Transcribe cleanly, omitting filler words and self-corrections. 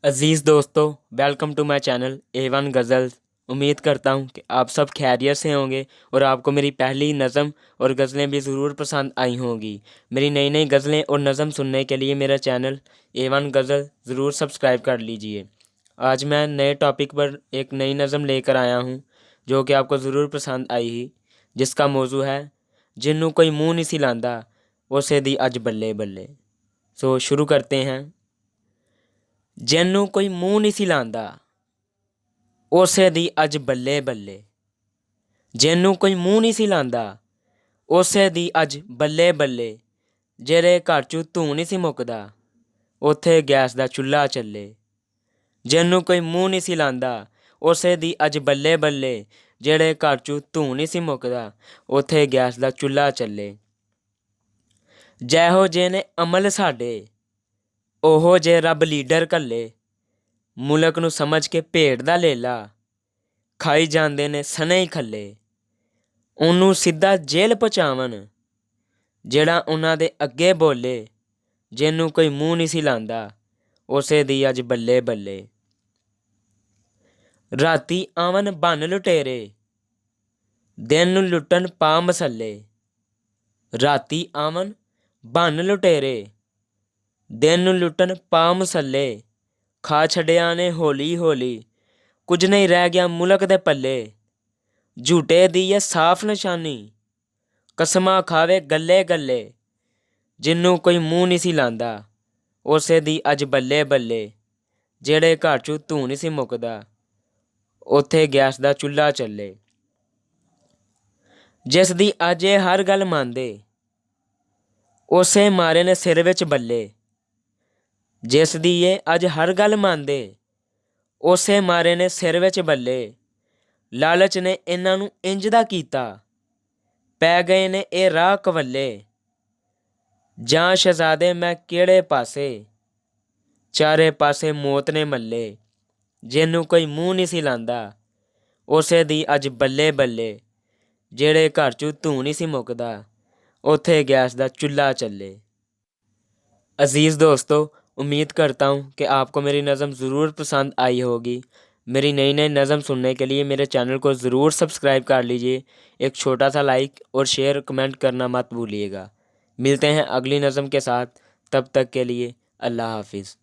अज़ीज़ दोस्तों, welcome to my channel A1 Ghazals. उम्मीद करता हूँ कि आप सब खैरियत से होंगे और आपको मेरी पहली नज़म और गज़लें भी ज़रूर पसंद आई होंगी। मेरी नई नई गज़लें और नज़म सुनने के लिए मेरा चैनल A1 गज़ल ज़रूर सब्सक्राइब कर लीजिए। आज मैं नए टॉपिक पर एक नई नज़म लेकर आया हूँ जो कि आपको ज़रूर पसंद आएगी, जिसका मौजू है जिन्नू कोई मुँह नहीं सी लांदा उसे दी अज बल्ले बल्ले। सो शुरू करते हैं। ਜਿਹਨੂੰ ਕੋਈ ਮੂੰਹ ਨਹੀਂ ਸੀ ਲਾਂਦਾ ਉਸੇ ਦੀ ਅੱਜ ਬੱਲੇ ਬੱਲੇ। ਜਿਹਨੂੰ ਕੋਈ ਮੂੰਹ ਨਹੀਂ ਸੀ ਲਾਂਦਾ ਉਸੇ ਦੀ ਅੱਜ ਬੱਲੇ ਬੱਲੇ। ਜਿਹੜੇ ਘਰ 'ਚੋਂ ਧੂੰ ਨਹੀਂ ਸੀ ਮੁੱਕਦਾ ਉੱਥੇ ਗੈਸ ਦਾ ਚੁੱਲ੍ਹਾ ਚੱਲੇ। ਜਿਹਨੂੰ ਕੋਈ ਮੂੰਹ ਨਹੀਂ ਸੀ ਲਾਂਦਾ ਉਸੇ ਦੀ ਅੱਜ ਬੱਲੇ ਬੱਲੇ। ਜਿਹੜੇ ਘਰ 'ਚੋਂ ਧੂੰ ਨਹੀਂ ਸੀ ਮੁੱਕਦਾ ਉੱਥੇ ਗੈਸ ਦਾ ਚੁੱਲ੍ਹਾ ਚੱਲੇ। ਜਿਹੋ ਜਿਹੇ ਨੇ ਅਮਲ ਸਾਡੇ ਉਹੋ ਜੇ ਰੱਬ ਲੀਡਰ ਘੱਲੇ। ਮੁਲਕ ਨੂੰ ਸਮਝ ਕੇ ਭੇਡ ਦਾ ਲੇਲਾ ਖਾਈ ਜਾਂਦੇ ਨੇ ਸਨੇ ਹੀ ਖੱਲੇ। ਉਹਨੂੰ ਸਿੱਧਾ ਜੇਲ੍ਹ ਪਹੁੰਚਾਵਣ ਜਿਹੜਾ ਉਹਨਾਂ ਦੇ ਅੱਗੇ ਬੋਲੇ। ਜਿਹਨੂੰ ਕੋਈ ਮੂੰਹ ਨਹੀਂ ਸੀ ਲਾਂਦਾ ਉਸੇ ਦੀ ਅੱਜ ਬੱਲੇ ਬੱਲੇ। ਰਾਤੀ ਆਵਣ ਬੰਨ ਲੁਟੇਰੇ ਦਿਨ ਨੂੰ ਲੁੱਟਣ ਪਾ ਮਸੱਲੇ। ਰਾਤੀ ਆਵਣ ਬੰਨ ਲੁਟੇਰੇ ਦਿਨ ਨੂੰ ਲੁੱਟਣ ਪਾ ਮਸੱਲੇ। ਖਾ ਛੱਡਿਆ ਨੇ ਹੌਲੀ ਹੌਲੀ ਕੁਝ ਨਹੀਂ ਰਹਿ ਗਿਆ ਮੁਲਕ ਦੇ ਪੱਲੇ। ਝੂਟੇ ਦੀ ਇਹ ਸਾਫ਼ ਨਿਸ਼ਾਨੀ ਕਸਮਾਂ ਖਾਵੇ ਗੱਲੇ ਗੱਲੇ। ਜਿਹਨੂੰ ਕੋਈ ਮੂੰਹ ਨਹੀਂ ਸੀ ਲਾਂਦਾ ਉਸੇ ਦੀ ਅੱਜ ਬੱਲੇ ਬੱਲੇ। ਜਿਹੜੇ ਘਰ 'ਚੋਂ ਧੂੰ ਨਹੀਂ ਸੀ ਮੁੱਕਦਾ ਉੱਥੇ ਗੈਸ ਦਾ ਚੁੱਲ੍ਹਾ ਚੱਲੇ। ਜਿਸ ਦੀ ਅੱਜ ਇਹ ਹਰ ਗੱਲ ਮੰਨਦੇ ਉਸੇ ਮਾਰੇ ਨੇ ਸਿਰ ਵਿੱਚ ਬੱਲੇ। ਜਿਸ ਦੀ ਇਹ ਅੱਜ ਹਰ ਗੱਲ ਮੰਨਦੇ ਉਸੇ ਮਾਰੇ ਨੇ ਸਿਰ ਵਿੱਚ ਬੱਲੇ। ਲਾਲਚ ਨੇ ਇਹਨਾਂ ਨੂੰ ਇੰਜ ਦਾ ਕੀਤਾ ਪੈ ਗਏ ਨੇ ਇਹ ਰਾਹ ਕਵੱਲੇ। ਜਾਂ ਸ਼ਹਿਜ਼ਾਦੇ ਮੈਂ ਕਿਹੜੇ ਪਾਸੇ ਚਾਰੇ ਪਾਸੇ ਮੌਤ ਨੇ ਮੱਲੇ। ਜਿਹਨੂੰ ਕੋਈ ਮੂੰਹ ਨਹੀਂ ਸੀ ਲਾਂਦਾ ਉਸੇ ਦੀ ਅੱਜ ਬੱਲੇ ਬੱਲੇ। ਜਿਹੜੇ ਘਰ 'ਚੋਂ ਧੂੰ ਨਹੀਂ ਸੀ ਮੁੱਕਦਾ ਉੱਥੇ ਗੈਸ ਦਾ ਚੁੱਲ੍ਹਾ ਚੱਲੇ। अज़ीज़ दोस्तों, उम्मीद करता हूँ कि आपको मेरी नज़म ज़रूर पसंद आई होगी। मेरी नई नई नज़म सुनने के लिए मेरे चैनल को ज़रूर सब्सक्राइब कर लीजिए। एक छोटा सा लाइक और शेयर कमेंट करना मत भूलिएगा। मिलते हैं अगली नज़म के साथ, तब तक के लिए अल्लाह हाफिज़।